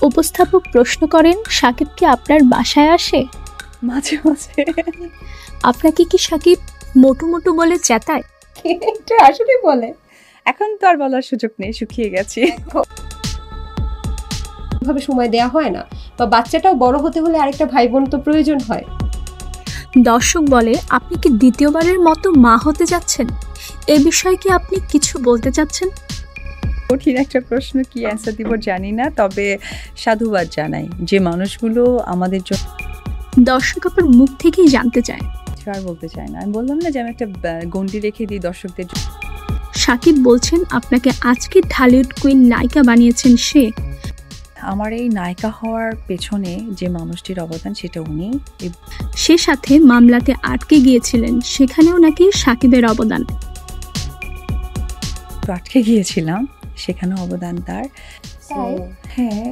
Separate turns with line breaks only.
উপস্থাপক প্রশ্ন করেন, সাকিব কি আপনার বাসায় আসে?
মাঝে মাঝে।
আপনাকে কি সাকিব মোটু মোটু বলে চেতায়?
এটা আসলে বলে, এখন তো আর বলার সুযোগ নেই, শুকিয়ে গেছি।
ভাবে সময় দেয়া হয় না, বা বাচ্চাটাও বড় হতে হলে আরেকটা ভাই বোন তো প্রয়োজন হয়।
দর্শক বলে, আপনি কি দ্বিতীয়বারের মতো মা হতে যাচ্ছেন? এ বিষয়ে কি আপনি কিছু বলতে চাচ্ছেন?
কঠিন একটা প্রশ্ন, কি অ্যান্সার দিব জানি না, তবে সাধুবাদ জানাই যে মানুষগুলো আমাদের জন্য।
দর্শক আপনার মুখ থেকেই জানতে চায়।
আর বলতে চাই না, আমি বললাম না যে আমি একটা গন্ডি রেখে দিই দর্শকদের জন্য।
সাকিব বলছেন, আপনাকে আজকে ঢালিউড কুইন নায়িকা বানিয়েছেন সে।
আমার এই নায়িকা হওয়ার পেছনে যে মানুষটির অবদান সেটা উনি।
সে সাথে মামলাতে আটকে গিয়েছিলেন, সেখানেও নাকি সাকিবের অবদান।
আটকে গিয়েছিলাম, সেখানেও অবদান তার। হ্যাঁ,